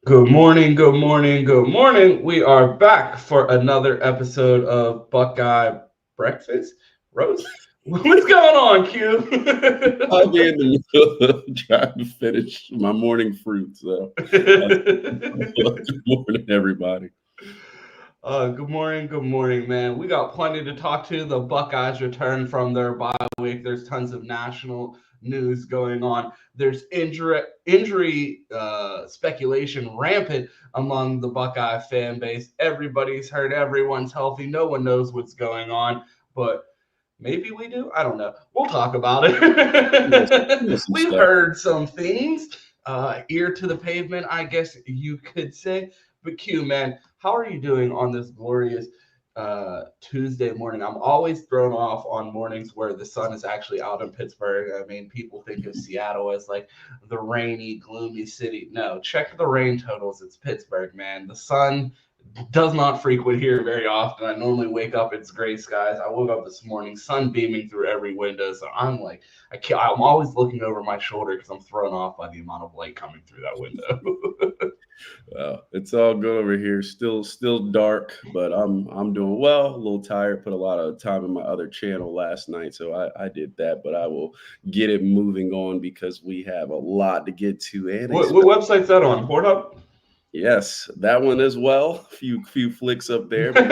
Good morning, good morning, good morning. We are back for another episode of Buckeye Breakfast Roast. What's going on, I'll Q? be in the middle of trying to finish my morning fruit. So, good morning, everybody. Good morning, good morning, man. We got plenty to talk to. The Buckeyes return from their bye week. There's tons of national news going on. There's injury speculation rampant among the Buckeye fan base. Everybody's hurt. Everyone's healthy. No one knows what's going on, but maybe we do. I don't know. We'll talk about You know it. some We've stuff. heard some things. Ear to the pavement, I guess you could say. But Q, man, how are you doing on this glorious Tuesday morning? I'm always thrown off on mornings where the sun is actually out in Pittsburgh. I mean, people think of Seattle as like the rainy, gloomy city. No, check the rain totals. It's Pittsburgh, man. The sun does not frequent here very often. I normally wake up, it's gray skies. I woke up this morning, sun beaming through every window. So I'm like, I'm always looking over my shoulder because I'm thrown off by the amount of light coming through that window. It's all good over here. Still dark, but I'm doing well. A little tired. Put a lot of time in my other channel last night, so I did that. But I will get it moving on because we have a lot to get to. And What website's that on? Pornhub? yes, that one as well. Few flicks up there, but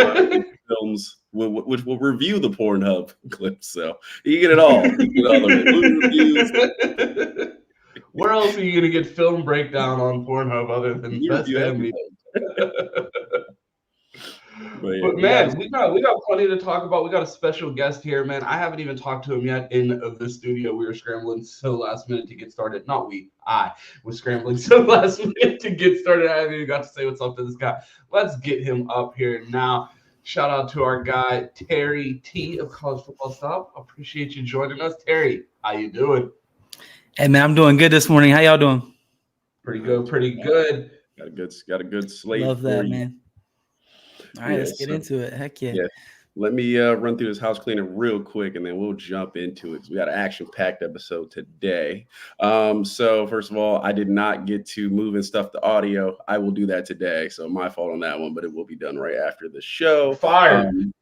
films which will review the Pornhub clips. So you get it all. You get all of it. Movie reviews, Where else are you gonna get film breakdown on Pornhub other than we Best review Damn Me? everything. But yeah, But we got man, we got plenty to talk about. We got a special guest here, man. I haven't even talked to him yet in the studio. We were scrambling so last minute to get started. Not we, I was scrambling so last minute to get started. I haven't even got to say what's up to this guy. Let's get him up here now. Shout out to our guy Terry T of College Football Stop. Appreciate you joining us, Terry. How you doing? Hey man, I'm doing good this morning. How y'all doing? Pretty not good, too pretty bad. good. Got a good slate Love for that, you. man. All right, Yeah, let's get so into it. Heck yeah. yeah. Let me run through this house cleaning real quick, and then we'll jump into it. 'Cause we got an action-packed episode today. So first of all, I did not get to move and stuff the audio. I will do that today, so my fault on that one, but it will be done right after the show. Fired.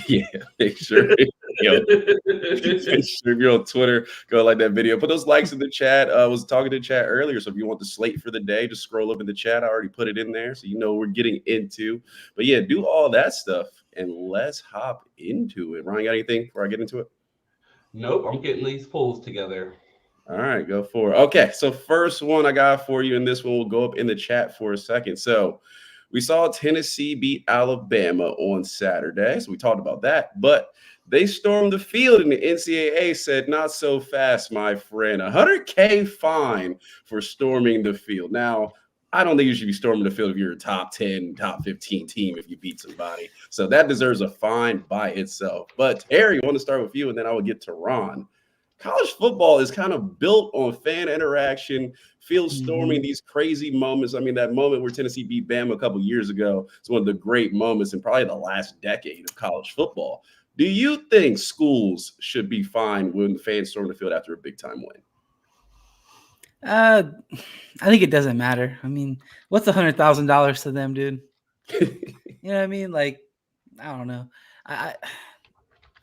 Yeah, make sure. Yo, make sure if you're on Twitter, go like that video. Put those likes in the chat. I was talking to the chat earlier, so if you want the slate for the day, just scroll up in the chat. I already put it in there, so you know we're getting into. But yeah, do all that stuff, and let's hop into it. Ryan, got anything before I get into it? Nope, I'm getting these pulls together. All right, go for it. Okay, so first one I got for you, and this one will go up in the chat for a second. So we saw Tennessee beat Alabama on Saturday, so we talked about that. But they stormed the field, and the NCAA said, "Not so fast, my friend. $100K fine for storming the field." Now, I don't think you should be storming the field if you're a top 10, top 15 team if you beat somebody. So that deserves a fine by itself. But Terry, I want to start with you, and then I will get to Ron. College football is kind of built on fan interaction, field storming, these crazy moments. I mean, that moment where Tennessee beat Bama a couple years ago is one of the great moments in probably the last decade of college football. Do you think schools should be fined when fans storm the field after a big time win? Uh, I think it doesn't matter. I mean, what's $100,000 to them, dude? You know what I mean? Like, I don't know. I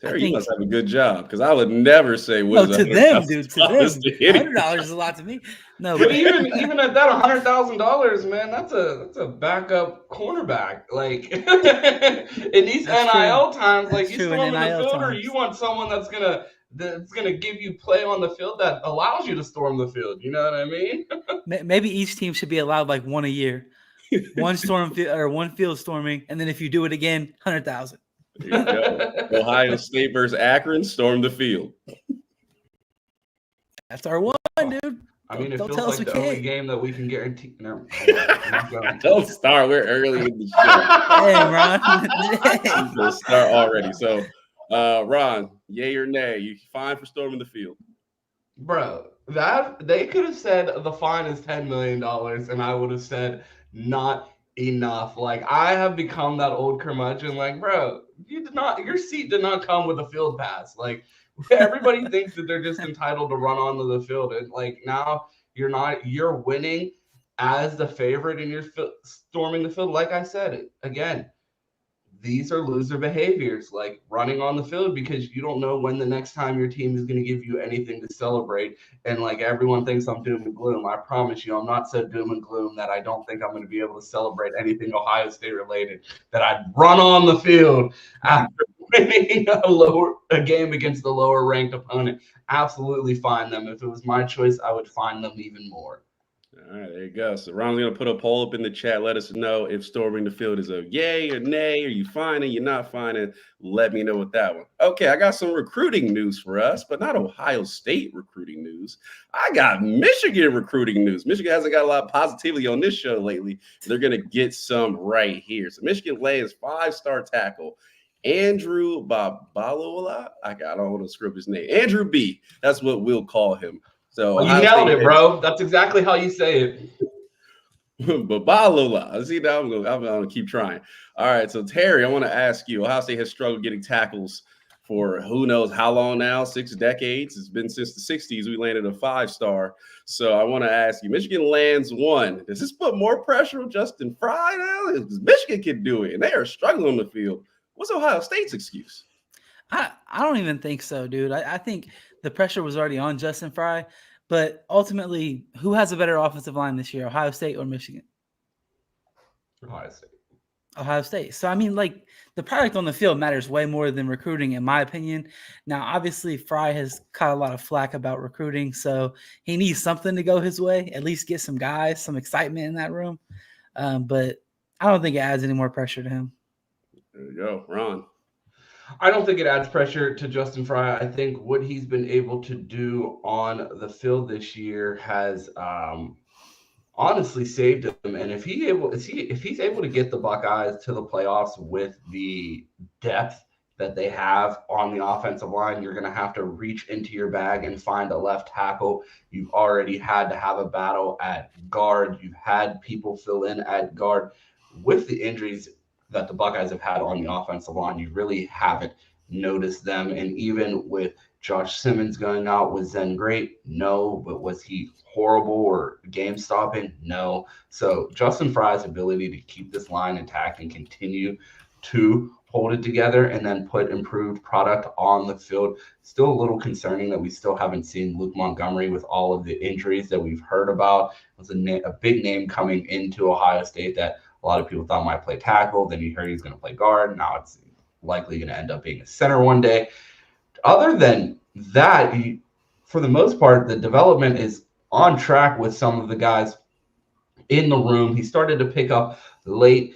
Terry, you think must have a good job because I would never say what no is to them, dude. To them, $100,000 $100 is a lot to me. No, But but even at that $100,000, man, that's a backup cornerback. Like in these that's true. NIL times, like That's you true in storming the NIL field, or times. you want someone that's gonna give you play on the field that allows you to storm the field. You know what I mean? Maybe each team should be allowed like one a year, one storm or one field storming, and then if you do it again, 100,000. There you go. Ohio State versus Akron, storm the field. That's our one, dude. I mean, it Don't feels tell us like we the only can't. game that we can guarantee. No, I'm not going. Don't start. We're early in the show. Damn, Ron. We're gonna start already. So, Ron, yay or nay? You fine for storming the field? Bro, that they could have said the fine is $10 million, and I would have said not enough. Like I have become that old curmudgeon. Like, bro, your seat did not come with a field pass. Like everybody thinks that they're just entitled to run onto the field, and like now you're not. You're winning as the favorite and you're storming the field, like I said, again, these are loser behaviors, like running on the field because you don't know when the next time your team is going to give you anything to celebrate. And like everyone thinks I'm doom and gloom. I promise you, I'm not so doom and gloom that I don't think I'm going to be able to celebrate anything Ohio State related, that I'd run on the field after winning a game against the lower ranked opponent. Absolutely find them. If it was my choice, I would find them even more. All right, there you go. So Ron's going to put a poll up in the chat. Let us know if storming the field is a yay or nay. Are you fine and you're not fine? And let me know with that one. Okay, I got some recruiting news for us, but not Ohio State recruiting news. I got Michigan recruiting news. Michigan hasn't got a lot of positivity on this show lately. They're going to get some right here. So Michigan lands 5-star tackle Andrew Babalola. I don't want to screw up his name. Andrew B. That's what we'll call him. So you nailed it, bro. That's exactly how you say it. Babalola. See, now I'm going to keep trying. All right, so Terry, I want to ask you, Ohio State has struggled getting tackles for who knows how long now, 6 decades. It's been since the 60s we landed a 5-star. So I want to ask you, Michigan lands 1. Does this put more pressure on Justin Fry now? Because Michigan can do it, and they are struggling on the field. What's Ohio State's excuse? I don't even think so, dude. I think the pressure was already on Justin Fry, but ultimately, who has a better offensive line this year, Ohio State or Michigan? Ohio State. Ohio State. So, I mean, like, the product on the field matters way more than recruiting, in my opinion. Now, obviously, Fry has caught a lot of flack about recruiting, so he needs something to go his way, at least get some guys, some excitement in that room. But I don't think it adds any more pressure to him. There you go, Ron. I don't think it adds pressure to Justin Fry. I think what he's been able to do on the field this year has honestly saved him. And if he's able to get the Buckeyes to the playoffs with the depth that they have on the offensive line, you're going to have to reach into your bag and find a left tackle. You've already had to have a battle at guard. You've had people fill in at guard. With the injuries that the Buckeyes have had on the offensive line, you really haven't noticed them. And even with Josh Simmons going out, was Zen great? No. But was he horrible or game stopping? No. So Justin Fry's ability to keep this line intact and continue to hold it together and then put improved product on the field, still a little concerning that we still haven't seen Luke Montgomery with all of the injuries that we've heard about. It was a big name coming into Ohio State that a lot of people thought might play tackle. Then you heard he's going to play guard. Now it's likely going to end up being a center one day. Other than that, for the most part, the development is on track with some of the guys in the room. He started to pick up late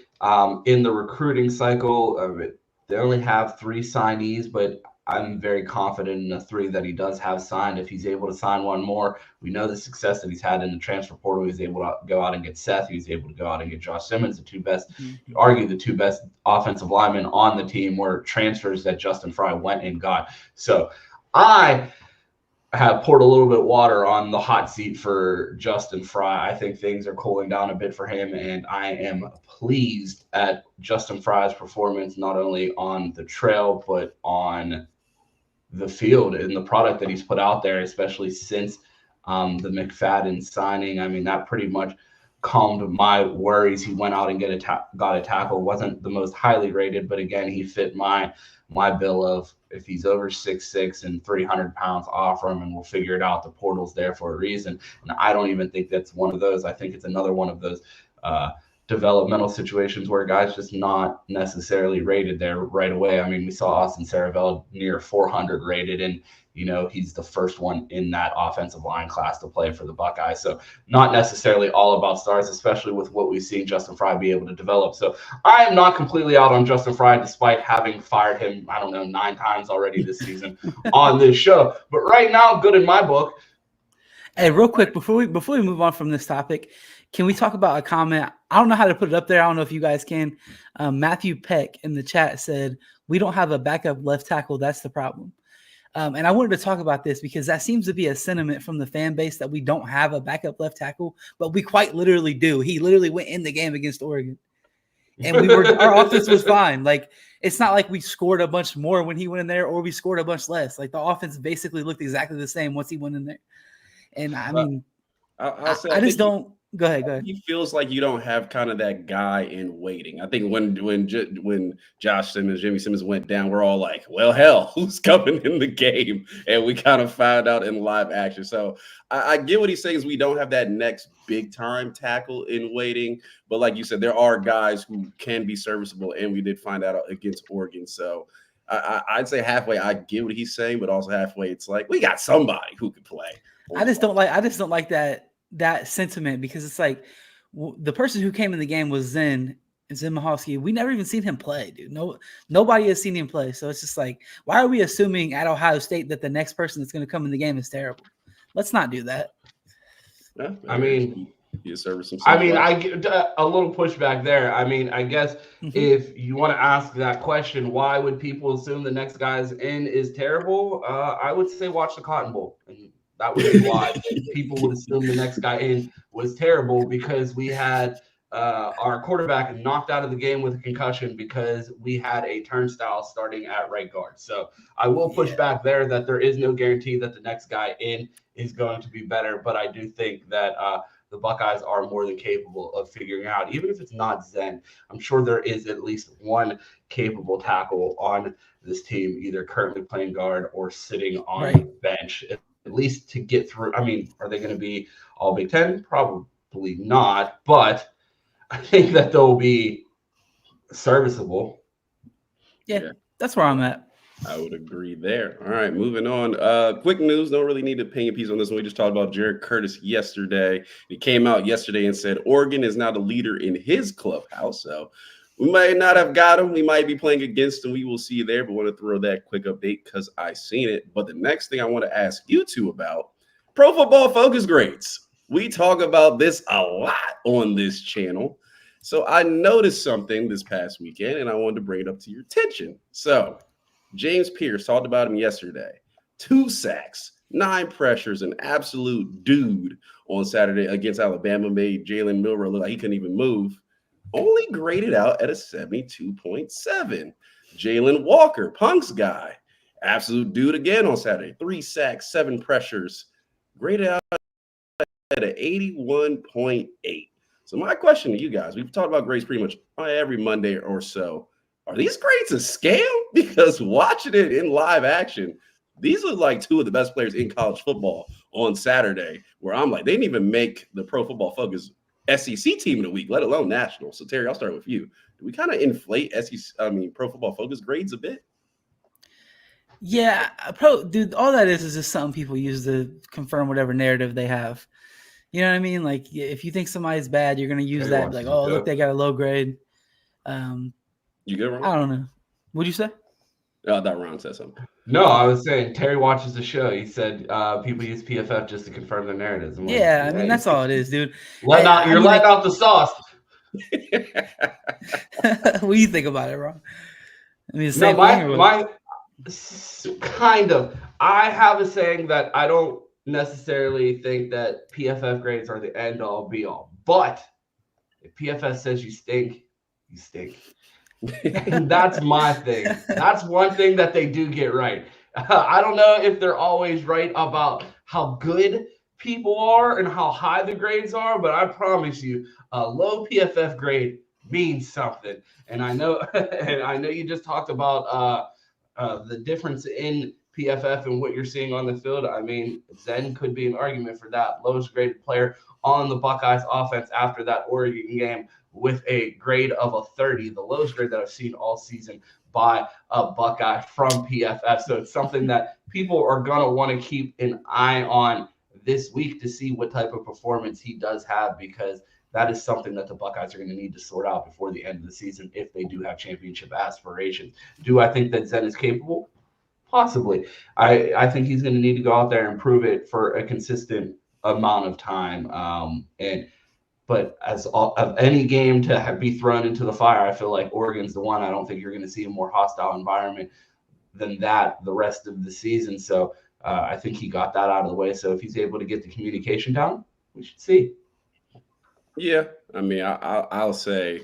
in the recruiting cycle. They only have 3 signees, but I'm very confident in the 3 that he does have signed. If he's able to sign one more, we know the success that he's had in the transfer portal. He was able to go out and get Seth. He was able to go out and get Josh Simmons, the 2 best, argue the 2 best offensive linemen on the team were transfers that Justin Fry went and got. So I have poured a little bit of water on the hot seat for Justin Fry. I think things are cooling down a bit for him, and I am pleased at Justin Fry's performance, not only on the trail, but on the field and the product that he's put out there, especially since the McFadden signing. I mean, that pretty much calmed my worries. He went out and got a tackle. Wasn't the most highly rated, but again, he fit my bill of if he's over 6'6" and 300 pounds, offer him and we'll figure it out. The portal's there for a reason. And I don't even think that's one of those. I think it's another one of those developmental situations where a guy's just not necessarily rated there right away. I mean, we saw Austin Saravel near 400 rated, and he's the first one in that offensive line class to play for the Buckeyes. So not necessarily all about stars, especially with what we've seen Justin Fry be able to develop. So I am not completely out on Justin Fry, despite having fired him, 9 times already this season on this show. But right now, good in my book. Hey, real quick, before we move on from this topic, can we talk about a comment? I don't know how to put it up there. I don't know if you guys can. Matthew Peck in the chat said, "We don't have a backup left tackle. That's the problem." And I wanted to talk about this because that seems to be a sentiment from the fan base that we don't have a backup left tackle, but we quite literally do. He literally went in the game against Oregon, and our offense was fine. Like, it's not like we scored a bunch more when he went in there or we scored a bunch less. Like, the offense basically looked exactly the same once he went in there. And I mean, I just don't Go ahead. He feels like you don't have kind of that guy in waiting. I think when Josh Simmons, Jimmy Simmons went down, we're all like, well, hell, who's coming in the game? And we kind of found out in live action. So I get what he's saying is we don't have that next big time tackle in waiting. But like you said, there are guys who can be serviceable, and we did find out against Oregon. So I'd say halfway I get what he's saying, but also halfway it's like we got somebody who could play. I just don't like that sentiment, because it's like the person who came in the game was Zen Mahovsky. We never even seen him play, dude. Nobody has seen him play. So it's just like, why are we assuming at Ohio State that the next person that's going to come in the game is terrible? Let's not do that. Yeah, I mean, I get a little pushback there. I mean, I guess if you want to ask that question, why would people assume the next guy's in is terrible? I would say watch the Cotton Bowl. And that would be why people would assume the next guy in was terrible, because we had our quarterback knocked out of the game with a concussion because we had a turnstile starting at right guard. So I will push back there that there is no guarantee that the next guy in is going to be better. But I do think that the Buckeyes are more than capable of figuring out, even if it's not Zen, I'm sure there is at least one capable tackle on this team, either currently playing guard or sitting on the bench, at least to get through. I mean, are they going to be all Big Ten? Probably not, but I think that they'll be serviceable. Yeah, that's where I'm at. I would agree there. All right, moving on. Quick news. Don't really need to ping a piece on this one. We just talked about Jared Curtis yesterday. He came out yesterday and said Oregon is now the leader in his clubhouse. So we might not have got him. We might be playing against him. We will see there, but want to throw that quick update because I seen it. But the next thing I want to ask you two about, Pro Football Focus grades. We talk about this a lot on this channel. So I noticed something this past weekend, and I wanted to bring it up to your attention. So James Pierce talked about him yesterday. 2 sacks, 9 pressures, an absolute dude on Saturday against Alabama, made Jalen Milroe look like he couldn't even move. Only graded out at a 72.7. Jalen Walker, Punk's guy, absolute dude again on Saturday. 3 sacks, 7 pressures, graded out at an 81.8. So my question to you guys, we've talked about grades pretty much every Monday or so. Are these grades a scam? Because watching it in live action, these look like 2 of the best players in college football on Saturday, where I'm like, they didn't even make the Pro Football Focus SEC team of the week, let alone national. So Terry, I'll start with you. Do we kind of inflate Pro Football Focus grades a bit? Yeah, dude, all that is just something people use to confirm whatever narrative they have. You know what I mean? Like, if you think somebody's bad, you're going to use that. Like, oh, look, they got a low grade. You good, Ron? I don't know. What'd you say? I thought Ron said something. No, I was saying Terry watches the show. He said people use PFF just to confirm their narratives. Like, I mean, that's all it is, dude. Letting out the sauce. What do you think about it, Ron? I mean, kind of. I have a saying that I don't necessarily think that PFF grades are the end all be all. But if PFF says you stink, you stink. And that's my thing. That's one thing that they do get right. I don't know if they're always right about how good people are and how high the grades are, but I promise you, a low PFF grade means something. And I know, you just talked about the difference in PFF and what you're seeing on the field. I mean, Zen could be an argument for that. Lowest graded player on the Buckeyes offense after that Oregon game with a grade of a 30, the lowest grade that I've seen all season by a Buckeye from PFF. So it's something that people are going to want to keep an eye on this week to see what type of performance he does have, because that is something that the Buckeyes are going to need to sort out before the end of the season if they do have championship aspirations. Do I think that Zen is capable? Possibly. I think he's going to need to go out there and prove it for a consistent amount of time. But of any game to be thrown into the fire, I feel like Oregon's the one. I don't think you're going to see a more hostile environment than that the rest of the season. So I think he got that out of the way. So if he's able to get the communication down, we should see. Yeah, I mean, I'll say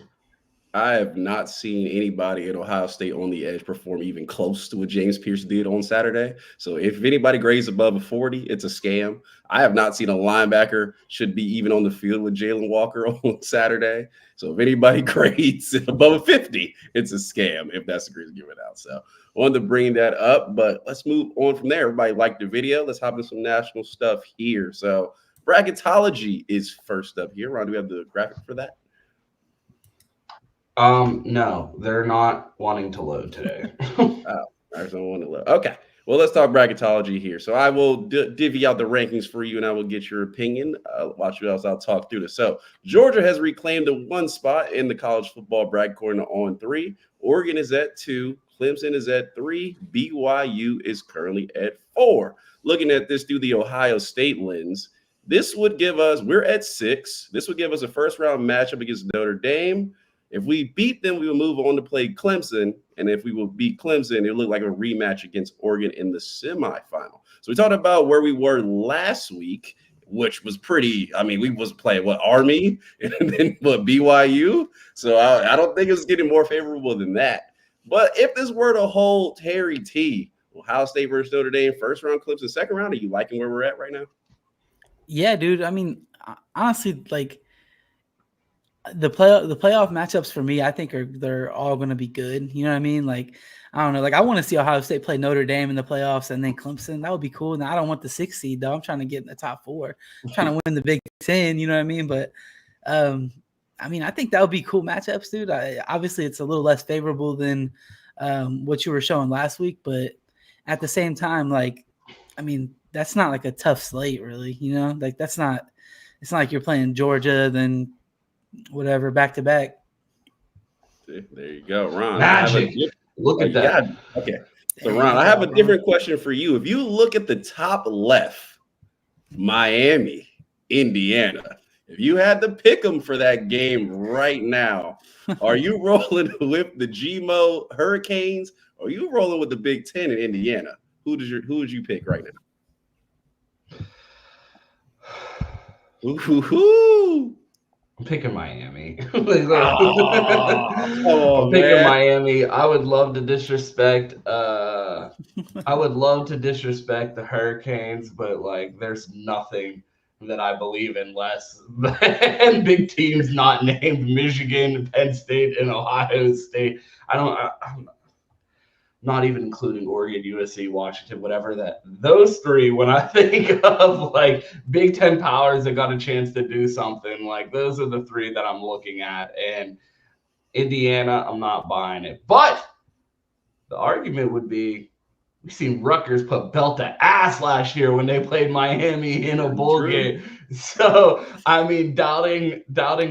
I have not seen anybody at Ohio State on the edge perform even close to what James Pierce did on Saturday. So if anybody grades above a 40, it's a scam. I have not seen a linebacker should be even on the field with Jalen Walker on Saturday. So if anybody grades above a 50, it's a scam if that's the grade given out. So I wanted to bring that up, but let's move on from there. Everybody liked the video. Let's hop into some national stuff here. So bracketology is first up here. Ron, do we have the graphic for that? No, they're not wanting to load today. Oh, I don't want to load. Okay. Well, let's talk bracketology here. So I will divvy out the rankings for you, and I will get your opinion. Watch you else. I'll talk through this. So Georgia has reclaimed the 1 spot in the college football bracket according to On 3. Oregon is at 2. Clemson is at 3. BYU is currently at 4. Looking at this through the Ohio State lens, this would give us, we're at 6. This would give us a first-round matchup against Notre Dame. If we beat them, we will move on to play Clemson. And if we will beat Clemson, it looked like a rematch against Oregon in the semifinal. So we talked about where we were last week, which was pretty. I mean, we was playing Army and then BYU. So I don't think it's getting more favorable than that. But if this were to hold Terry T, Ohio State versus Notre Dame, first round Clemson, second round, are you liking where we're at right now? Yeah, dude. I mean, honestly, like the playoff matchups for me, I think they're all going to be good. You know what I mean? Like, I don't know. Like, I want to see Ohio State play Notre Dame in the playoffs and then Clemson. That would be cool. Now, I don't want the 6th seed though. I'm trying to get in the top 4. I'm trying to win the Big Ten. You know what I mean? But I mean, I think that would be cool matchups, dude. Obviously, it's a little less favorable than what you were showing last week, but at the same time, like, I mean, that's not like a tough slate, really. You know, like it's not like you're playing Georgia, then whatever, back to back. There you go, Ron. Magic. Look at that. Okay. So, Ron, I have a different question for you. If you look at the top left, Miami, Indiana, if you had to pick them for that game right now, are you rolling with the GMO Hurricanes or are you rolling with the Big Ten in Indiana? Who would you pick right now? Ooh. I'm picking Miami. I'm picking Miami. I would love to disrespect. I would love to disrespect the Hurricanes, but like, there's nothing that I believe in less than big teams not named Michigan, Penn State, and Ohio State. I'm not even including Oregon, USC, Washington, whatever that. Those three, when I think of like Big Ten powers that got a chance to do something, like those are the three that I'm looking at. And Indiana, I'm not buying it. But the argument would be, we've seen Rutgers put belt to ass last year when they played Miami in a bowl game. So, I mean, doubting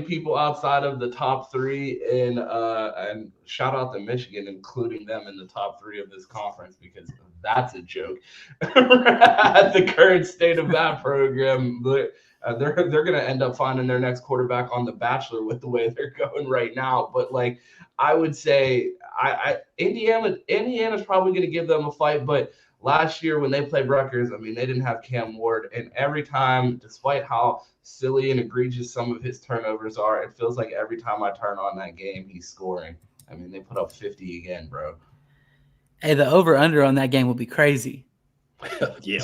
people outside of the top 3 and shout out to Michigan, including them in the top 3 of this conference, because that's a joke. At the current state of that program, they're going to end up finding their next quarterback on The Bachelor with the way they're going right now. But like, I would say Indiana's probably going to give them a fight, but last year when they played Rutgers, I mean, they didn't have Cam Ward, and every time, despite how silly and egregious some of his turnovers are, it feels like every time I turn on that game, he's scoring. I mean, they put up 50 again, bro. Hey, the over-under on that game will be crazy. Yeah,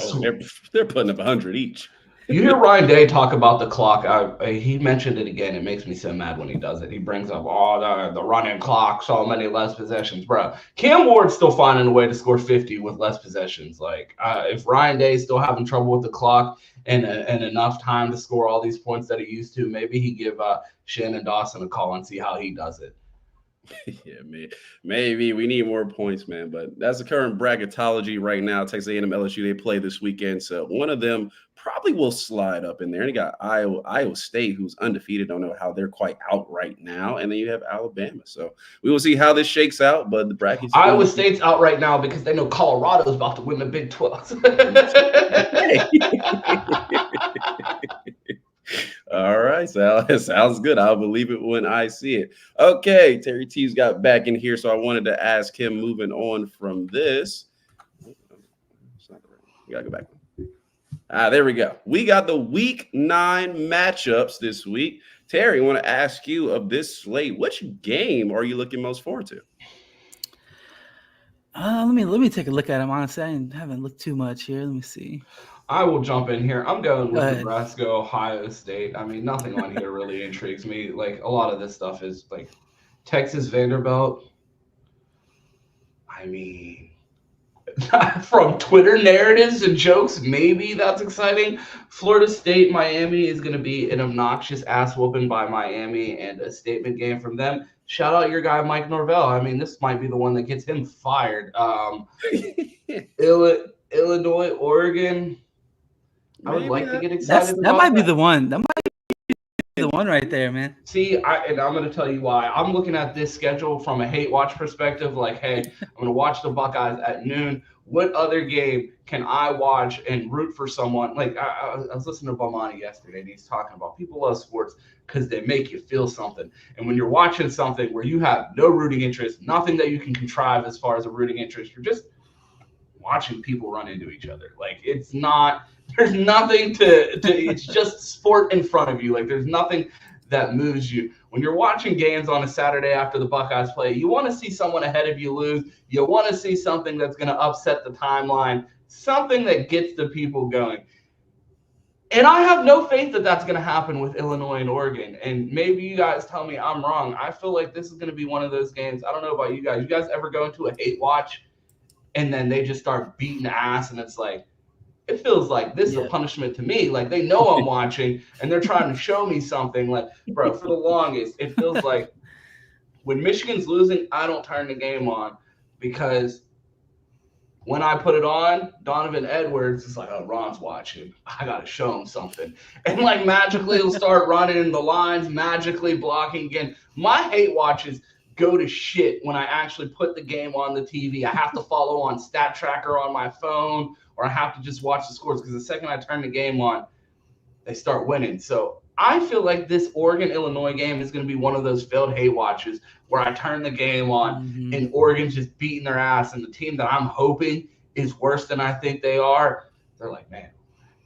they're putting up 100 each. You hear Ryan Day talk about the clock. He mentioned it again. It makes me so mad when he does it. He brings up the running clock, so many less possessions, bro. Cam Ward's still finding a way to score 50 with less possessions. Like, if Ryan Day's still having trouble with the clock and enough time to score all these points that he used to, maybe he give Shannon Dawson a call and see how he does it. Yeah, maybe we need more points, man. But that's the current bracketology right now. Texas A&M, LSU, they play this weekend, so one of them probably will slide up in there. And you got Iowa State, who's undefeated. Don't know how they're quite out right now. And then you have Alabama. So we will see how this shakes out. But the brackets, Iowa State's out right now because they know Colorado's about to win the Big 12. All right, sounds good. I'll believe it when I see it. Okay, Terry T's got back in here, so I wanted to ask him, moving on from this. We gotta go back. There we go. We got the Week 9 matchups this week. Terry, I want to ask you of this slate, which game are you looking most forward to? Let me take a look at them. Honestly, I haven't looked too much here. Let me see. I will jump in here. I'm going Go with ahead. Nebraska, Ohio State. I mean, nothing on here really intrigues me. Like, a lot of this stuff is like Texas, Vanderbilt. I mean, from Twitter narratives and jokes, maybe that's exciting. Florida State, Miami is going to be an obnoxious ass whooping by Miami and a statement game from them. Shout out your guy, Mike Norvell. I mean, this might be the one that gets him fired. Illinois, Oregon. I would like to get excited That might be the one. That might be the one right there, man. See, and I'm going to tell you why. I'm looking at this schedule from a hate watch perspective. Like, hey, I'm going to watch the Buckeyes at noon. What other game can I watch and root for someone? Like, I was listening to Bomani yesterday, and he's talking about people love sports because they make you feel something. And when you're watching something where you have no rooting interest, nothing that you can contrive as far as a rooting interest, you're just watching people run into each other. Like, it's not – there's nothing to it's just sport in front of you. Like, there's nothing that moves you. When you're watching games on a Saturday after the Buckeyes play, you want to see someone ahead of you lose. You want to see something that's going to upset the timeline, something that gets the people going. And I have no faith that that's going to happen with Illinois and Oregon. And maybe you guys tell me I'm wrong. I feel like this is going to be one of those games. I don't know about you guys. You guys ever go into a hate watch and then they just start beating ass and it's like, it feels like this is a punishment to me. Like, they know I'm watching and they're trying to show me something. Like, bro, for the longest, it feels like when Michigan's losing, I don't turn the game on because when I put it on, Donovan Edwards is like, oh, Ron's watching. I got to show him something. And, like, magically he'll start running the lines, magically blocking again. My hate watches go to shit when I actually put the game on the TV. I have to follow on Stat Tracker on my phone, or I have to just watch the scores because the second I turn the game on, they start winning. So I feel like this Oregon-Illinois game is going to be one of those failed hate watches where I turn the game on and Oregon's just beating their ass, and the team that I'm hoping is worse than I think they are, they're like, man,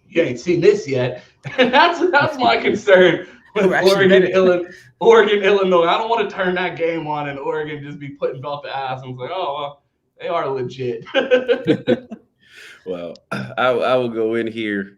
you ain't seen this yet. And that's my concern with Oregon, Illinois. I don't want to turn that game on and Oregon just be putting belt to ass. And it's like, oh, well, they are legit. Well, I will go in here.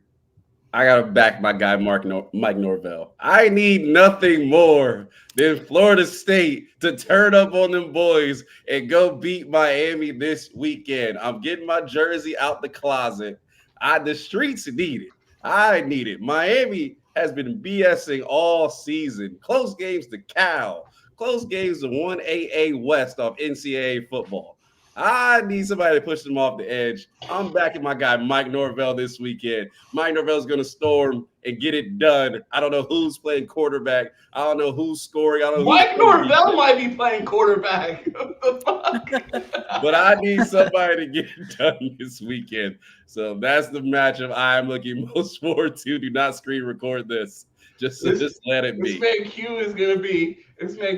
I got to back my guy, Mike Norvell. I need nothing more than Florida State to turn up on them boys and go beat Miami this weekend. I'm getting my jersey out the closet. The streets need it. I need it. Miami has been BSing all season. Close games to Cal. Close games to 1AA West off NCAA football. I need somebody to push them off the edge. I'm backing my guy, Mike Norvell, this weekend. Mike Norvell's going to storm and get it done. I don't know who's playing quarterback. I don't know who's scoring. I don't know. Mike Norvell might be playing quarterback. What the fuck? But I need somebody to get it done this weekend. So that's the matchup I am looking most forward to. Do not screen record this. Just let it be. This man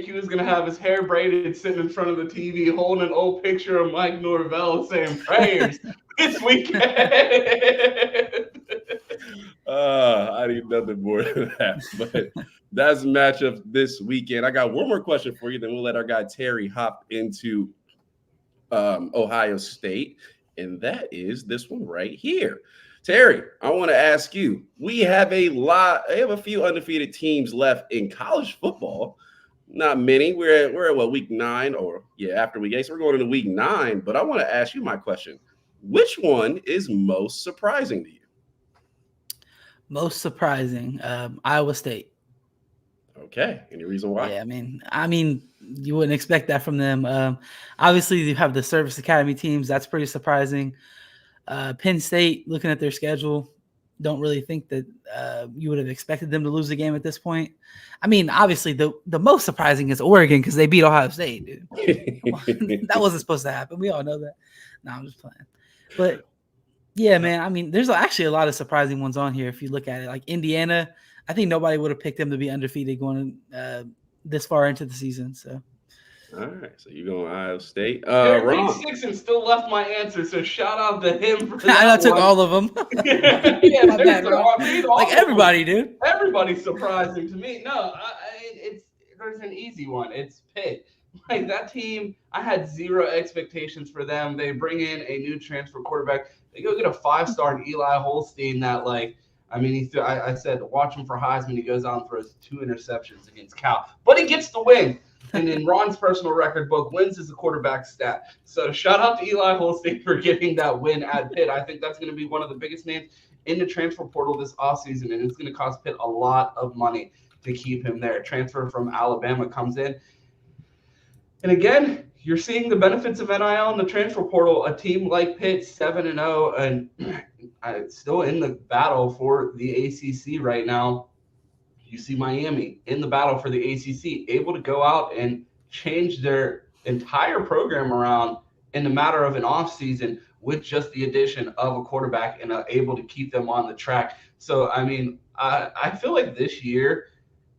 Q is gonna have his hair braided, sitting in front of the TV, holding an old picture of Mike Norvell, saying prayers this weekend. I need nothing more than that. But that's the matchup this weekend. I got one more question for you, then we'll let our guy Terry hop into Ohio State, and that is this one right here. Terry, I want to ask you, we have a few undefeated teams left in college football. Not many. We're at what, week 9 after week 8. So we're going into week 9. But I want to ask you my question. Which one is most surprising to you? Most surprising, Iowa State. Okay. Any reason why? Yeah, I mean, you wouldn't expect that from them. Obviously, you have the Service Academy teams. That's pretty surprising. Penn State, looking at their schedule, don't really think that you would have expected them to lose the game at this point. I mean, obviously, the most surprising is Oregon because they beat Ohio State, dude. That wasn't supposed to happen. We all know that. No, I'm just playing. But, yeah, man, I mean, there's actually a lot of surprising ones on here if you look at it. Like Indiana, I think nobody would have picked them to be undefeated going this far into the season. So All right, so you're going Ohio State. Derek Ron. Dixon still left my answer, so shout out to him for I that took one. all of them. Yeah, My bad, Ron. all Like of them. everybody, dude. Everybody's surprising to me. No, there's an easy one. It's Pitt. Like that team, I had zero expectations for them. They bring in a new transfer quarterback. They go get a 5-star Eli Holstein that, like, I mean, I said watch him for Heisman. He goes out and throws 2 interceptions against Cal, but he gets the win. And in Ron's personal record book, wins is a quarterback stat. So shout out to Eli Holstein for getting that win at Pitt. I think that's going to be one of the biggest names in the transfer portal this offseason, and it's going to cost Pitt a lot of money to keep him there. Transfer from Alabama comes in. And again, you're seeing the benefits of NIL in the transfer portal. A team like Pitt, 7-0, and still in the battle for the ACC right now. You see Miami in the battle for the ACC, able to go out and change their entire program around in the matter of an offseason with just the addition of a quarterback and able to keep them on the track. So, I mean, I feel like this year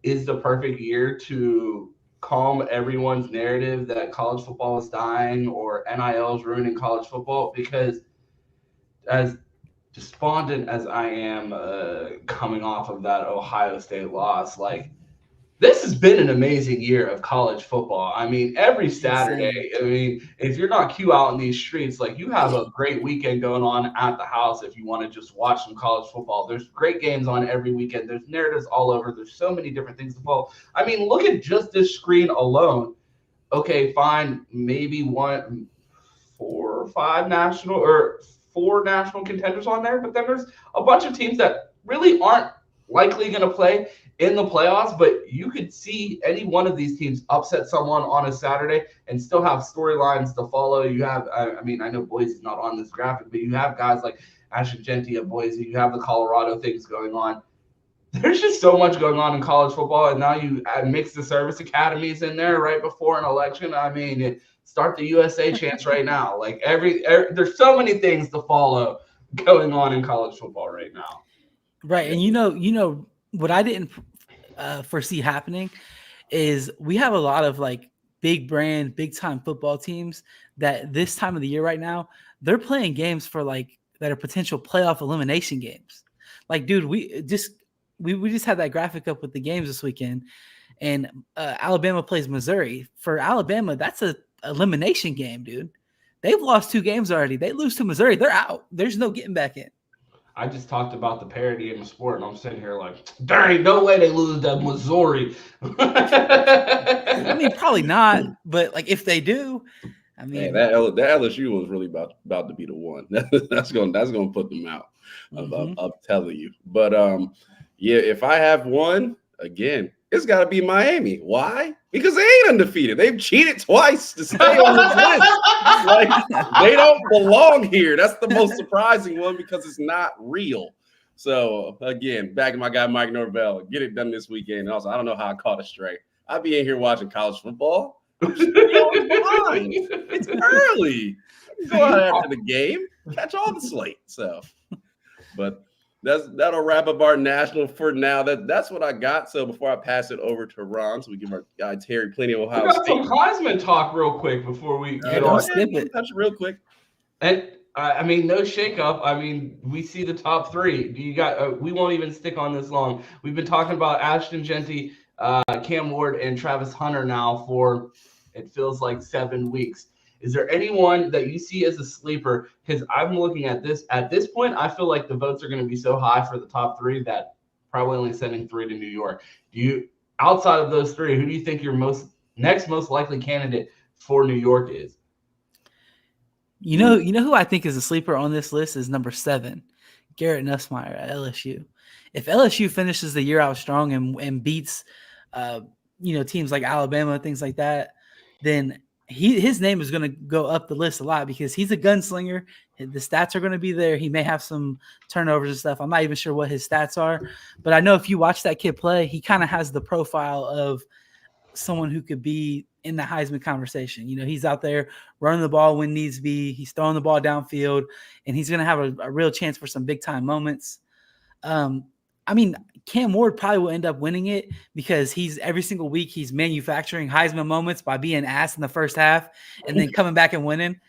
is the perfect year to calm everyone's narrative that college football is dying or NIL is ruining college football, because as despondent as I am coming off of that Ohio State loss, like, this has been an amazing year of college football. I mean, every Saturday, I mean, if you're not Q out in these streets, like, you have a great weekend going on at the house if you want to just watch some college football. There's great games on every weekend. There's narratives all over. There's so many different things to follow. I mean, look at just this screen alone. Okay, fine, maybe 4 or 5 national or 4 national contenders on there, but then there's a bunch of teams that really aren't likely going to play in the playoffs, but you could see any one of these teams upset someone on a Saturday and still have storylines to follow. You have, I mean, I know Boise's not on this graphic, but you have guys like Ashton Genty at Boise. You have the Colorado things going on. There's just so much going on in college football, and now you mix the service academies in there right before an election. I mean, start the USA chants right now. Like, there's so many things to follow going on in college football right now. Right, and you know what I didn't foresee happening is we have a lot of, like, big brand, big time football teams that this time of the year right now, they're playing games for, like, that are potential playoff elimination games. Like, dude, we just had that graphic up with the games this weekend, and Alabama plays Missouri. For Alabama, that's a elimination game, dude. They've lost 2 games already. They lose to Missouri, they're out. There's no getting back in. I just talked about the parity in the sport, and I'm sitting here like, there ain't no way they lose to Missouri. I mean, probably not, but, like, if they do, I mean, that LSU one's really about to be the one. that's gonna put them out. I'm telling you. But yeah, if I have one again, it's got to be Miami. Why? Because they ain't undefeated. They've cheated twice to stay on this list. Like, they don't belong here. That's the most surprising one because it's not real. So, again, backing my guy Mike Norvell, get it done this weekend. Also, I don't know how I caught a stray. I'll be in here watching college football. I'm just behind. It's early. Go out after the game, catch all the slate. So, but that'll wrap up our national for now. That's what I got. So before I pass it over to Ron, so we give our guy Terry plenty of Ohio State. Some Heisman talk real quick before we get on. Skip it. Touch real quick. And I mean, no shakeup. I mean, we see the top 3. You got. We won't even stick on this long. We've been talking about Ashton Genty, Cam Ward, and Travis Hunter now for, it feels like, 7 weeks. Is there anyone that you see as a sleeper? Because I'm looking at this. At this point, I feel like the votes are going to be so high for the top 3 that probably only sending 3 to New York. Outside of those 3, who do you think your next most likely candidate for New York is? You know who I think is a sleeper on this list is number 7, Garrett Nussmeier at LSU. If LSU finishes the year out strong and beats, teams like Alabama, things like that, then his name is going to go up the list a lot because he's a gunslinger. The stats are going to be there. He may have some turnovers and stuff. I'm not even sure what his stats are, but I know if you watch that kid play, he kind of has the profile of someone who could be in the Heisman conversation. He's out there running the ball when needs be. He's throwing the ball downfield, and he's going to have a real chance for some big time moments. I mean, Cam Ward probably will end up winning it because every single week he's manufacturing Heisman moments by being ass in the first half and then coming back and winning.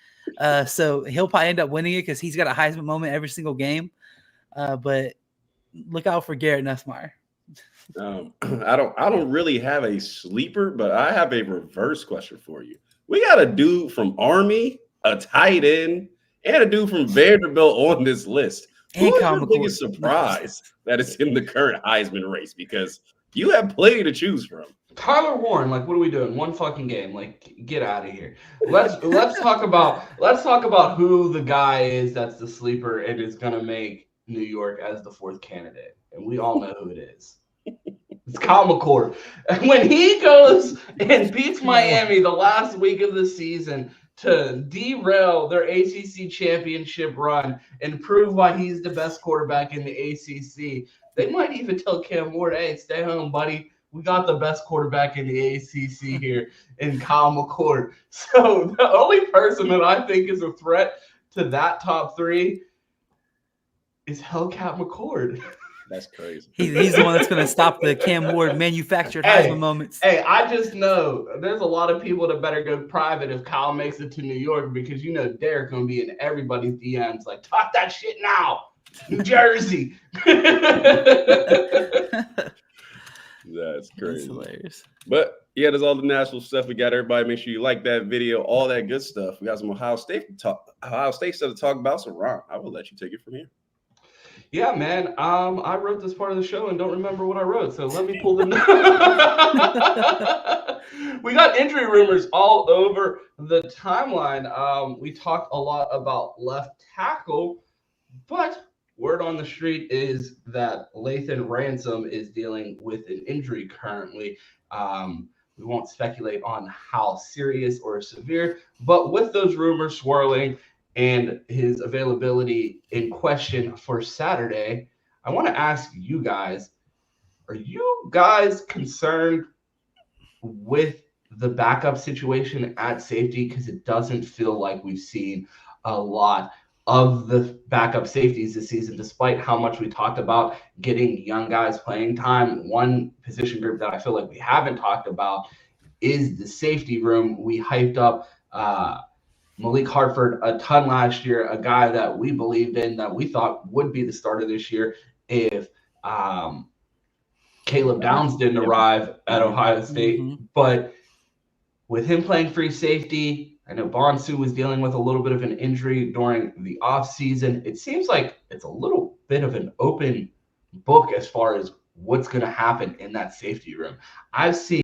So he'll probably end up winning it because he's got a Heisman moment every single game. But look out for Garrett Nussmeier. I don't really have a sleeper, but I have a reverse question for you. We got a dude from Army, a tight end, and a dude from Vanderbilt on this list. Who is your biggest surprise that is in the current Heisman race? Because you have plenty to choose from. Tyler Warren, like, what are we doing? One fucking game. Like, get out of here. Let's talk about who the guy is that's the sleeper and is gonna make New York as the fourth candidate. And we all know who it is. It's Kyle McCord. And when he goes and beats Miami the last week of the season to derail their ACC championship run and prove why he's the best quarterback in the ACC, they might even tell Cam Ward, hey, stay home, buddy. We got the best quarterback in the ACC here in Kyle McCord. So the only person that I think is a threat to that top three is Hellcat McCord. That's crazy. He's the one that's going to stop the Cam Ward manufactured Heisman moments. Hey, I just know there's a lot of people that better go private if Kyle makes it to New York because you know Derek going to be in everybody's DMs like, talk that shit now, New Jersey. That's crazy. That's hilarious. But yeah, there's all the national stuff. We got everybody. Make sure you like that video, all that good stuff. We got some Ohio State stuff to talk about. So Ron, I will let you take it from here. Yeah, man. I wrote this part of the show and don't remember what I wrote, so let me pull the. We got injury rumors all over the timeline. We talked a lot about left tackle, but word on the street is that Lathan Ransom is dealing with an injury currently. We won't speculate on how serious or severe, but with those rumors swirling and his availability in question for Saturday, I want to ask you guys, are you guys concerned with the backup situation at safety? Because it doesn't feel like we've seen a lot of the backup safeties this season, despite how much we talked about getting young guys playing time. One position group that I feel like we haven't talked about is the safety room. We hyped up Malik Hartford a ton last year, a guy that we believed in, that we thought would be the starter this year if Caleb Downs didn't arrive at Ohio State. Mm-hmm. But with him playing free safety, I know Bonsu was dealing with a little bit of an injury during the offseason. It seems like it's a little bit of an open book as far as what's going to happen in that safety room. I've seen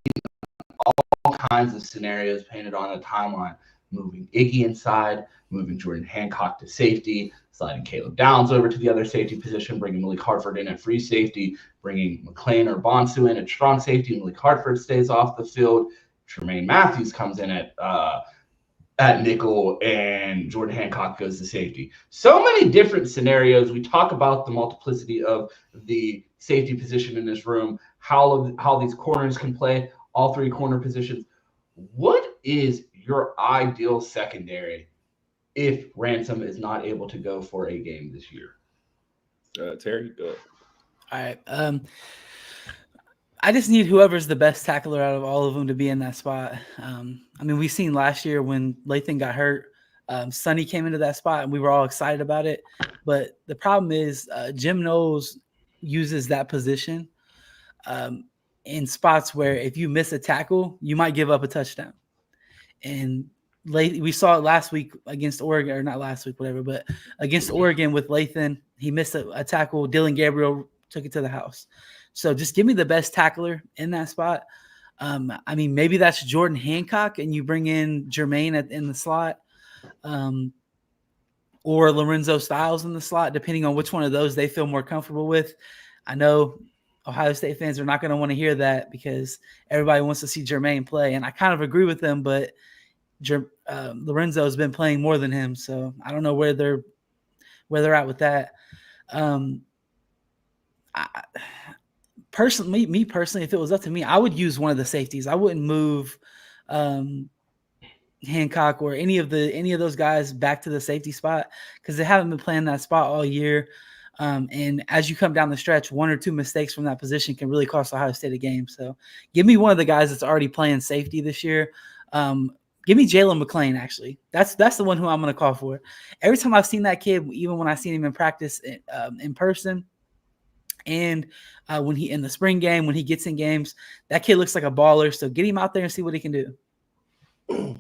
all kinds of scenarios painted on a timeline. Moving Iggy inside, moving Jordan Hancock to safety, sliding Caleb Downs over to the other safety position, bringing Malik Hartford in at free safety, bringing McLean or Bonsu in at strong safety. Malik Hartford stays off the field. Tremaine Matthews comes in at nickel, and Jordan Hancock goes to safety. So many different scenarios. We talk about the multiplicity of the safety position in this room, how these corners can play, all three corner positions. What is your ideal secondary if Ransom is not able to go for a game this year? Terry, go ahead. All right. I just need whoever's the best tackler out of all of them to be in that spot. I mean, we've seen last year when Lathan got hurt, Sonny came into that spot and we were all excited about it. But the problem is Jim Knowles uses that position in spots where if you miss a tackle, you might give up a touchdown. And we saw it last week against Oregon, or not last week, whatever, but against Oregon with Lathan, he missed a tackle. Dylan Gabriel took it to the house. So just give me the best tackler in that spot. I mean, maybe that's Jordan Hancock and you bring in Jermaine in the slot, or Lorenzo Styles in the slot, depending on which one of those they feel more comfortable with. I know Ohio State fans are not going to want to hear that because everybody wants to see Jermaine play. And I kind of agree with them, but Lorenzo has been playing more than him. So I don't know where they're at with that. Personally, if it was up to me, I would use one of the safeties. I wouldn't move Hancock or any of those guys back to the safety spot because they haven't been playing that spot all year. And as you come down the stretch, 1 or 2 mistakes from that position can really cost Ohio State a game. So give me one of the guys that's already playing safety this year. Give me Jalen McClain, actually. That's the one who I'm going to call for. Every time I've seen that kid, even when I've seen him in practice in person, and when he in the spring game, when he gets in games, that kid looks like a baller. So get him out there and see what he can do.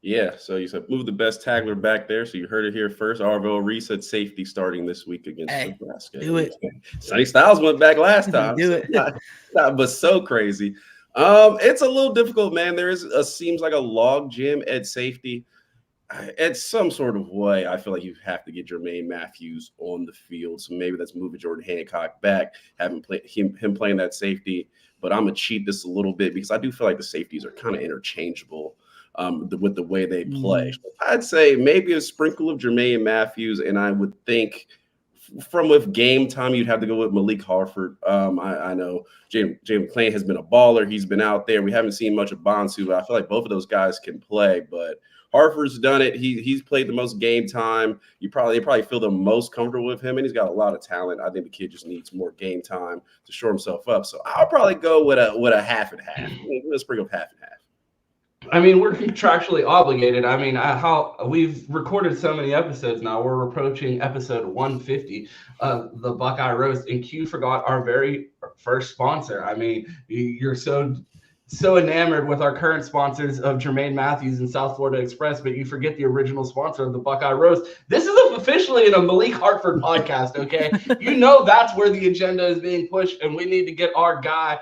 Yeah, so you said move the best tackler back there. So you heard it here first. Arvell Reese at safety starting this week against Nebraska. Do it. Sonny Styles went back last time. Do it. But so crazy. It's a little difficult, man. There seems like a log jam at safety. At some sort of way, I feel like you have to get Jermaine Matthews on the field. So maybe that's moving Jordan Hancock back, having him playing that safety. But I'm going to cheat this a little bit because I do feel like the safeties are kind of interchangeable with the way they play. So I'd say maybe a sprinkle of Jermaine Matthews, and I would think with game time, you'd have to go with Malik Harford. I know Jalen McClain has been a baller. He's been out there. We haven't seen much of Bonsu, but I feel like both of those guys can play. But Harford's done it. He's played the most game time. They probably feel the most comfortable with him, and he's got a lot of talent. I think the kid just needs more game time to shore himself up. So I'll probably go with a half and half. Let's bring up half and half. I mean, we're contractually obligated. I mean, how we've recorded so many episodes now. We're approaching episode 150 of the Buckeye Roast, and Q forgot our very first sponsor. I mean, you're so enamored with our current sponsors of Jermaine Matthews and South Florida Express, but you forget the original sponsor of the Buckeye Roast. This is officially a Malik Hartford podcast, okay? You know that's where the agenda is being pushed, and we need to get our guy.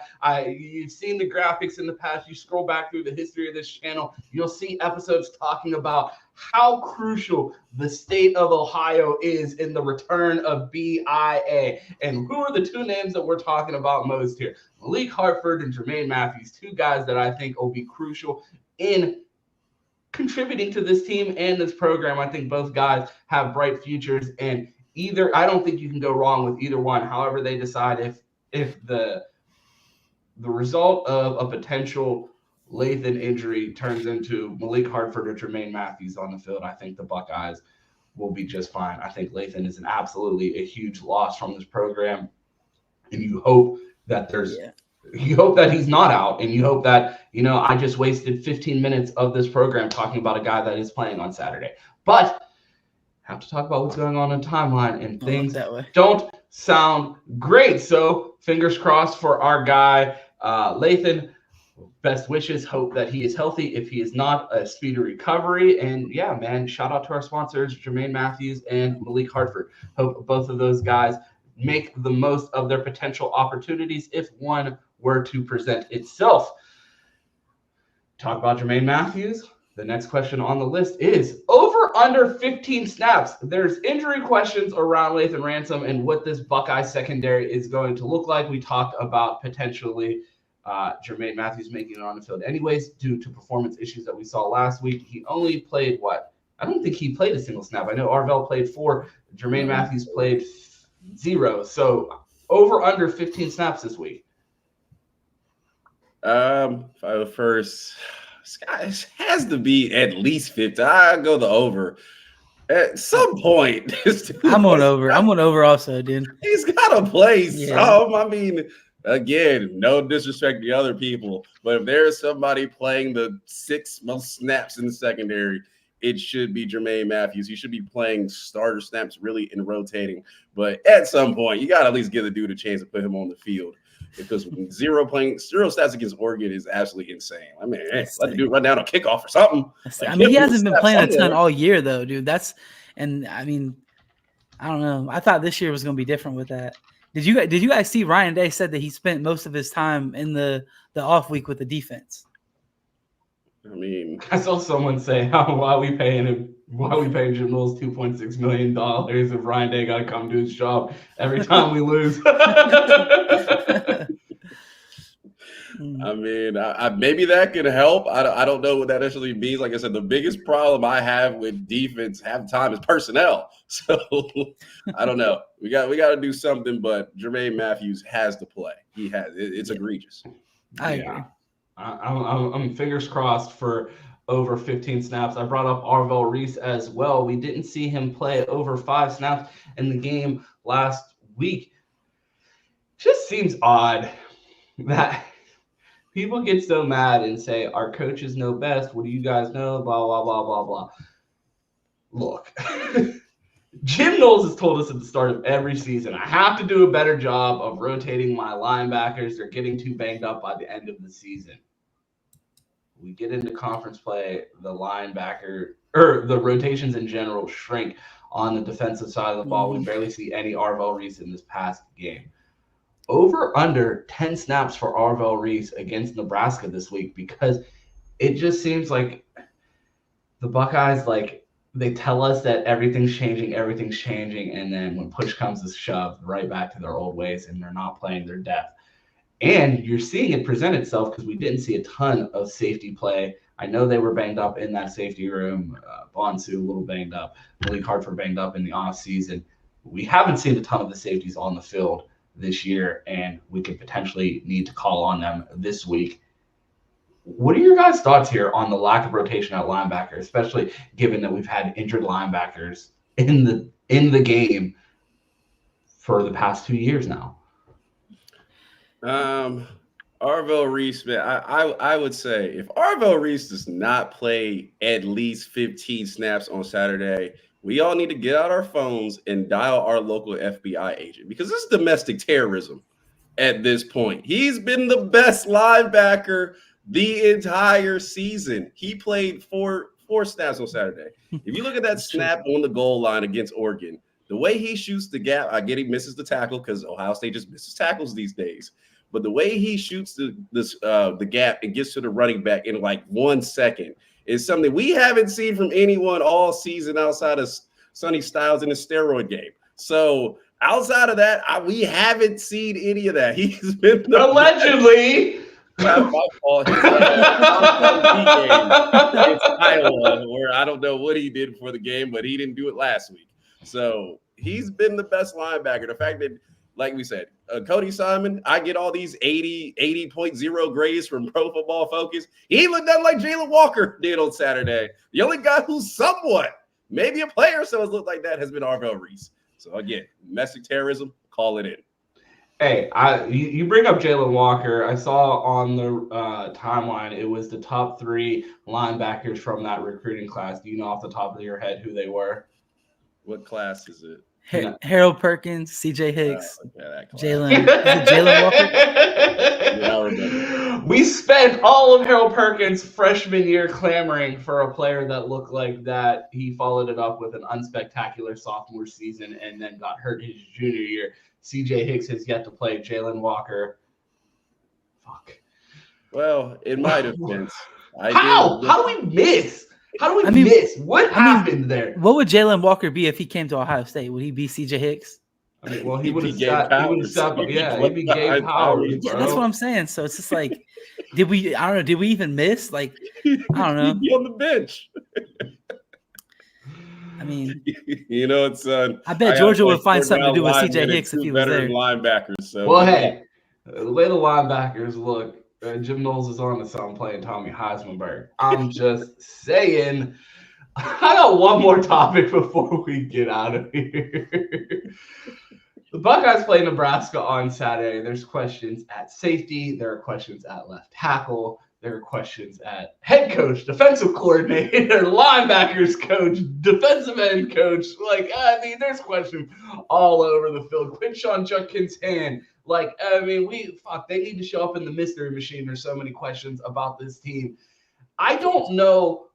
You've seen the graphics in the past. You scroll back through the history of this channel, you'll see episodes talking about how crucial the state of Ohio is in the return of BIA. And who are the two names that we're talking about most here? Malik Hartford and Jermaine Matthews, two guys that I think will be crucial in contributing to this team and this program. I think both guys have bright futures, and I don't think you can go wrong with either one. However they decide, if the result of a potential Lathan injury turns into Malik Hartford or Jermaine Matthews on the field, I think the Buckeyes will be just fine. I think Lathan is absolutely a huge loss from this program, and you hope that you hope that he's not out, and you hope that, I just wasted 15 minutes of this program talking about a guy that is playing on Saturday. But have to talk about what's going on in the timeline, and things don't sound great. So fingers crossed for our guy, Lathan. Best wishes. Hope that he is healthy. If he is not, a speedy recovery. And yeah, man, shout out to our sponsors, Jermaine Matthews and Malik Hartford. Hope both of those guys make the most of their potential opportunities if one were to present itself. Talk about Jermaine Matthews. The next question on the list is over under 15 snaps. There's injury questions around Lathan Ransom and what this Buckeye secondary is going to look like. We talked about potentially Jermaine Matthews making it on the field anyways due to performance issues that we saw last week. He only played I don't think he played a single snap. I know Arvell played 4. Jermaine Matthews played 0. So over under 15 snaps this week. If I go first, it has to be at least 50. I go the over. At some point, I'm on over. I'm on over also, dude. He's got to play some. I mean, again, no disrespect to the other people, but if there is somebody playing the 6 most snaps in the secondary, it should be Jermaine Matthews. He should be playing starter snaps really and rotating. But at some point, you got to at least give the dude a chance to put him on the field. Because 0 stats against Oregon is absolutely insane. I mean, let the dude run down a kickoff or something. He hasn't been playing a ton all year, though, dude. I don't know. I thought this year was going to be different with that. Did you guys see Ryan Day said that he spent most of his time in the off week with the defense? I mean, I saw someone say, why are we paying Jim Knowles $2.6 million if Ryan Day got to come do his job every time we lose? I mean, maybe that could help. I don't know what that actually means. Like I said, the biggest problem I have with defense half the time is personnel. So I don't know. We got to do something. But Jermaine Matthews has to play. He has. It's egregious. I agree. I'm fingers crossed for over 15 snaps. I brought up Arvell Reese as well. We didn't see him play over 5 snaps in the game last week. Just seems odd that people get so mad and say, our coaches know best. What do you guys know? Blah, blah, blah, blah, blah. Look, Jim Knowles has told us at the start of every season, I have to do a better job of rotating my linebackers. They're getting too banged up by the end of the season. We get into conference play, the rotations in general shrink on the defensive side of the ball. We barely see any Arvell Reese in this past game. Over under 10 snaps for Arvell Reese against Nebraska this week, because it just seems like the Buckeyes, they tell us that everything's changing, and then when push comes to shove, right back to their old ways, and they're not playing their depth. And you're seeing it present itself because we didn't see a ton of safety play. I know they were banged up in that safety room. Bonsu a little banged up. Malik Hartford banged up in the offseason. We haven't seen a ton of the safeties on the field this year, and we could potentially need to call on them this week. What are your guys' thoughts here on the lack of rotation at linebacker, especially given that we've had injured linebackers in the game for the past 2 years now? Arvell Reese, man, I would say if Arvell Reese does not play at least 15 snaps on Saturday, we all need to get out our phones and dial our local FBI agent, because this is domestic terrorism at this point. He's been the best linebacker the entire season. He played four snaps on Saturday. If you look at that snap on the goal line against Oregon, the way he shoots the gap, I get he misses the tackle because Ohio State just misses tackles these days. But the way he shoots the gap and gets to the running back in like 1 second is something we haven't seen from anyone all season outside of Sonny Styles in the steroid game. So outside of that, we haven't seen any of that. He's been allegedly. Not my fault. It's Iowa, where I don't know what he did for the game, but he didn't do it last week. So he's been the best linebacker. The fact that, like we said, Cody Simon, I get all these 80.0 grades from Pro Football Focus. He looked nothing like Jalen Walker did on Saturday. The only guy who's somewhat, maybe a player so has looked like that has been Arvell Reese. So again, domestic terrorism, call it in. Hey, you bring up Jalen Walker. I saw on the timeline it was the top 3 linebackers from that recruiting class. Do you know off the top of your head who they were? What class is it? Harold Perkins, CJ Hicks, Jalen Walker. Yeah, I remember. We spent all of Harold Perkins' freshman year clamoring for a player that looked like that. He followed it up with an unspectacular sophomore season and then got hurt his junior year. CJ Hicks has yet to play. Jalen Walker. Fuck. Well, in my defense, how do we miss? How do we miss? What happened there? What would Jalen Walker be if he came to Ohio State? Would he be CJ Hicks? Well, he would have stopped. Yeah, he'd be Gabe Powers. Yeah, that's what I'm saying. So it's just like, did we even miss? Like, I don't know. He'd be on the bench. I mean, you know, it's I bet Georgia would find something to do with CJ Hicks if he was there. Linebackers. So. Well, hey, the way the linebackers look, Jim Knowles is on to something playing Tommy Heismanberg. I'm just saying. I got one more topic before we get out of here. The Buckeyes play Nebraska on Saturday. There's questions at safety. There are questions at left tackle. There are questions at head coach, defensive coordinator, linebackers coach, defensive end coach. There's questions all over the field. Quinshon Judkins' hand. They need to show up in the mystery machine. There's so many questions about this team. I don't know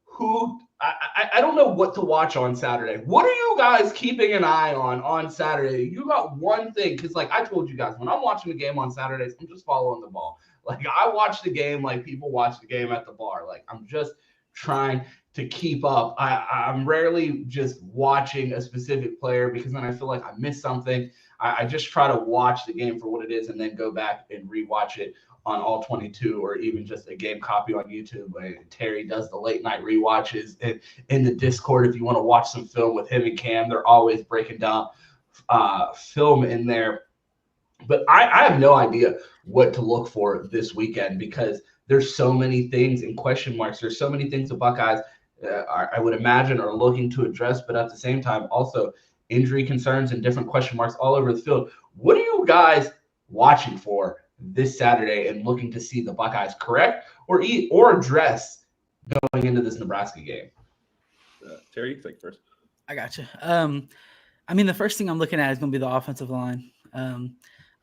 I don't know what to watch on Saturday. What are you guys keeping an eye on Saturday? You got one thing, because I told you guys, when I'm watching the game on Saturdays, I'm just following the ball. I watch the game like people watch the game at the bar. I'm just trying to keep up. I'm rarely just watching a specific player because then I feel like I missed something. I just try to watch the game for what it is and then go back and rewatch it on all 22 or even just a game copy on YouTube. Terry does the late night rewatches in the Discord. If you want to watch some film with him and Cam, they're always breaking down film in there. But I have no idea what to look for this weekend because there's so many things and question marks. There's so many things the Buckeyes, I would imagine, are looking to address, but at the same time, also injury concerns and different question marks all over the field. What are you guys watching for this Saturday and looking to see the Buckeyes correct or address going into this Nebraska game? Terry, you take first. I got you. I mean, the first thing I'm looking at is going to be the offensive line.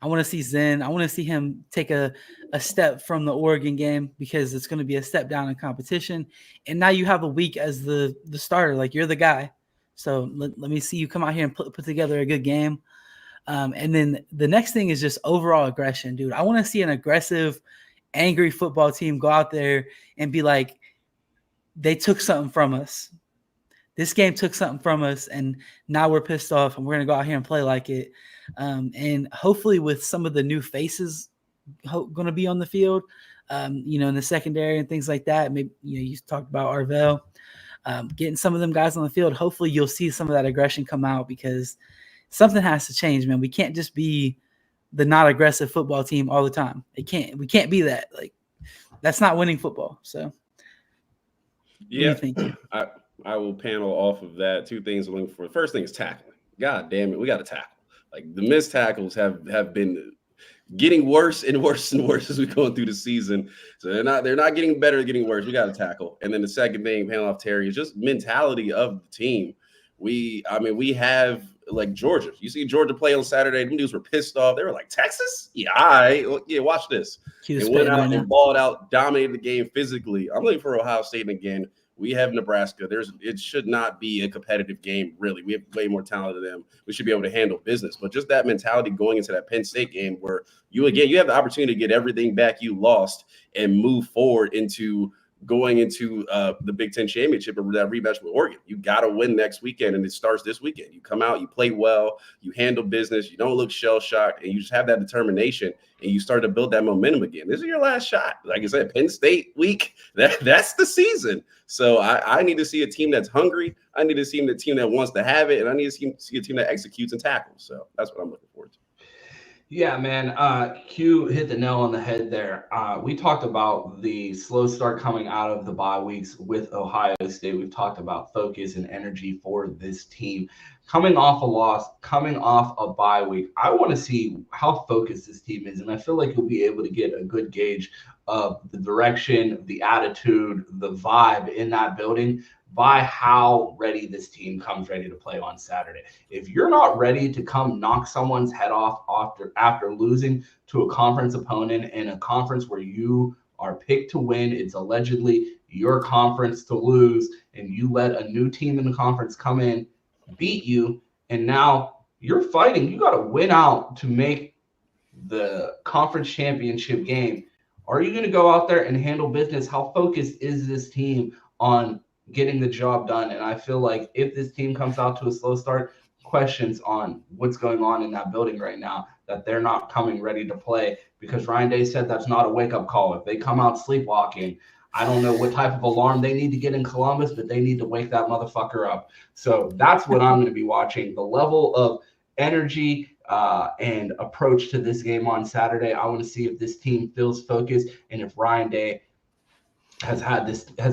I want to see Zen. I want to see him take a step from the Oregon game because it's going to be a step down in competition. And now you have a week as the starter. Like, you're the guy. So let me see you come out here and put together a good game. And then the next thing is just overall aggression, dude. I want to see an aggressive, angry football team go out there and be like, they took something from us. This game took something from us, and now we're pissed off, and we're going to go out here and play like it. And hopefully with some of the new faces going to be on the field, in the secondary and things like that. Maybe, you talked about Arvell. Getting some of them guys on the field, hopefully you'll see some of that aggression come out because something has to change, man. We can't just be the not aggressive football team all the time. We can't be that. Like, that's not winning football. So, yeah, I will panel off of that. Two things I'm looking for. The first thing is tackling. God damn it, we got to tackle. Like, the missed tackles have been getting worse and worse and worse as we're going through the season. So they're not getting better, getting worse. We got to tackle. And then the second thing, panel off Terry, is just mentality of the team. We have, like, Georgia. You see Georgia play on Saturday. The dudes were pissed off. They were like, Texas? Yeah, all right. Yeah, watch this. They went out and balled out, dominated the game physically. I'm looking for Ohio State again. We have Nebraska. It should not be a competitive game, really. We have way more talent than them. We should be able to handle business. But just that mentality going into that Penn State game where you have the opportunity to get everything back you lost and move forward into going into the Big Ten championship or that rematch with Oregon. You got to win next weekend, and it starts this weekend. You come out, you play well, you handle business, you don't look shell-shocked, and you just have that determination, and you start to build that momentum again. This is your last shot. Like I said, Penn State week, that's the season. So I need to see a team that's hungry. I need to see a team that wants to have it, and I need to see a team that executes and tackles. So that's what I'm looking forward to. Yeah, man. Q hit the nail on the head there. We talked about the slow start coming out of the bye weeks with Ohio State. We've talked about focus and energy for this team. Coming off a loss, coming off a bye week, I want to see how focused this team is. And I feel like you'll be able to get a good gauge of the direction, the attitude, the vibe in that building by how ready this team comes ready to play on Saturday. If you're not ready to come knock someone's head off after losing to a conference opponent in a conference where you are picked to win, it's allegedly your conference to lose, and you let a new team in the conference come in, beat you, and now you're fighting. You got to win out to make the conference championship game. Are you going to go out there and handle business? How focused is this team on getting the job done? And I feel like if this team comes out to a slow start, questions on what's going on in that building right now, that they're not coming ready to play, because Ryan Day said that's not a wake-up call. If they come out sleepwalking, I don't know what type of alarm they need to get in Columbus, but they need to wake that motherfucker up. So that's what I'm going to be watching. The level of energy and approach to this game on Saturday. I want to see if this team feels focused and if Ryan Day has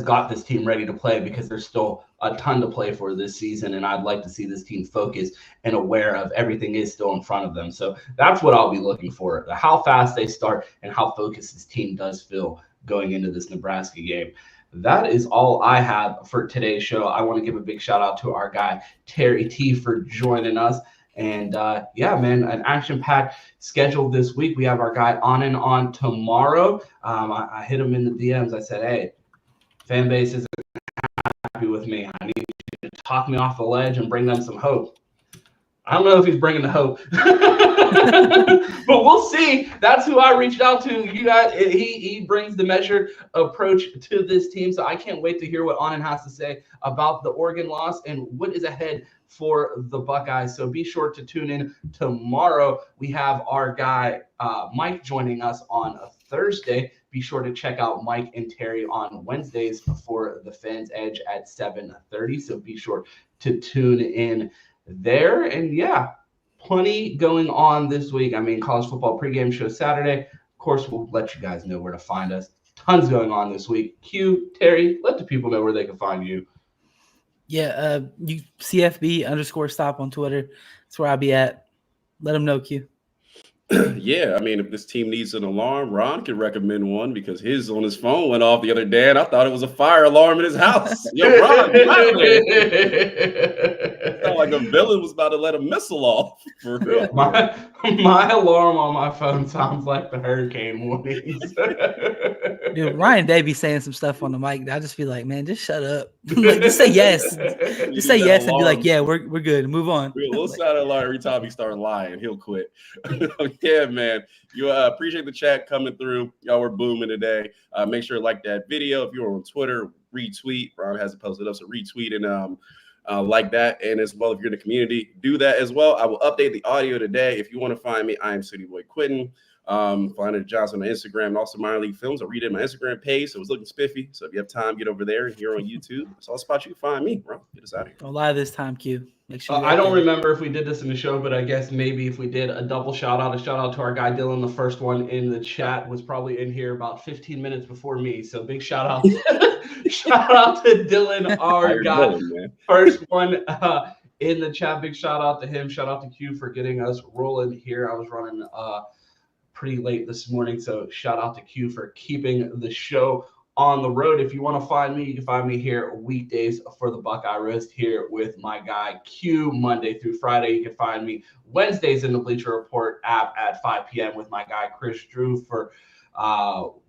got this team ready to play, because there's still a ton to play for this season, and I'd like to see this team focused and aware of everything is still in front of them. So that's what I'll be looking for, how fast they start and how focused this team does feel going into this Nebraska game. That is all I have for today's show. I want to give a big shout out to our guy Terry T for joining us. And yeah, man, an action-packed schedule this week. We have our guy On tomorrow. I hit him in the DMs. I said, hey, fan base isn't happy with me. I need you to talk me off the ledge and bring them some hope. I don't know if he's bringing the hope, but we'll see. That's who I reached out to. You guys, he brings the measured approach to this team. So I can't wait to hear what Anand has to say about the Oregon loss and what is ahead for the Buckeyes. So be sure to tune in tomorrow. We have our guy Mike joining us on a Thursday. Be sure to check out Mike and Terry on Wednesdays for the Fans Edge at 7:30. So be sure to tune in there. And yeah, plenty going on this week. I mean, college football pregame show Saturday. Of course, we'll let you guys know where to find us tons going on this week. Q, Terry, let the people know where they can find you. Yeah, you CFB_stop on Twitter. That's where I'll be at. Let them know, Q. Yeah, I mean, if this team needs an alarm, Ron could recommend one because his on his phone went off the other day, and I thought it was a fire alarm in his house. Yo, Ron, get out of there. It sounded like a villain was about to let a missile off. For real. My alarm on my phone sounds like the hurricane warnings. Dude, Ryan Day be saying some stuff on the mic. I just feel like, man, just shut up. Like, just say yes. Just say yes and be like, yeah, we're good. Move on. We'll sound alarm every time he starts lying. He'll quit. Yeah, man. You appreciate the chat coming through. Y'all were booming today. Make sure to like that video. If you're on Twitter, retweet. Ron has it posted up, so retweet and like that. And as well, if you're in the community, do that as well. I will update the audio today. If you want to find me, I am City Boy Quentin. Find it Johnson on Instagram and also Minor League Films. I read it my Instagram page, so it was looking spiffy. So if you have time, get over there and here on YouTube. It's all spot you can find me, bro. Get us out of here. Don't lie this time, Q. Make sure I don't remember if we did this in the show, but I guess maybe if we did a double shout out to our guy Dylan. The first one in the chat was probably in here about 15 minutes before me. So big shout out to Dylan, our guy. Dylan, first one in the chat. Big shout out to him. Shout out to Q for getting us rolling here. I was running pretty late this morning, so shout out to Q for keeping the show on the road. If you want to find me, you can find me here weekdays for the Buckeye Roast here with my guy Q, Monday through Friday. You can find me Wednesdays in the Bleacher Report app at 5 p.m. with my guy Chris Drew for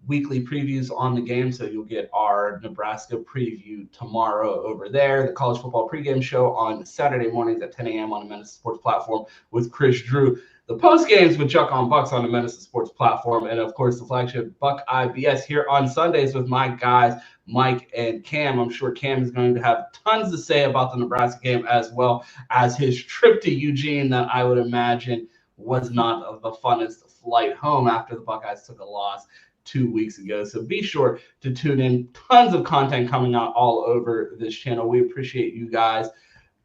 weekly previews on the game. So you'll get our Nebraska preview tomorrow over there. The college football pregame show on Saturday mornings at 10 a.m. on the Menace Sports platform with Chris Drew. The post games with Chuck on Bucks on the Menace Sports platform, and of course the flagship Buckeye BS here on Sundays with my guys Mike and Cam. I'm sure Cam is going to have tons to say about the Nebraska game as well as his trip to Eugene that I would imagine was not the funnest flight home after the Buckeyes took a loss 2 weeks ago. So be sure to tune in. Tons of content coming out all over this channel. We appreciate you guys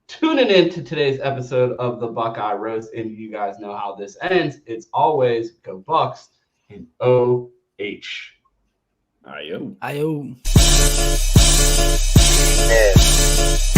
tuning in to today's episode of the Buckeye Roast, and you guys know how this ends. It's always go Bucks and OH. Ayo. Ayo. Yeah.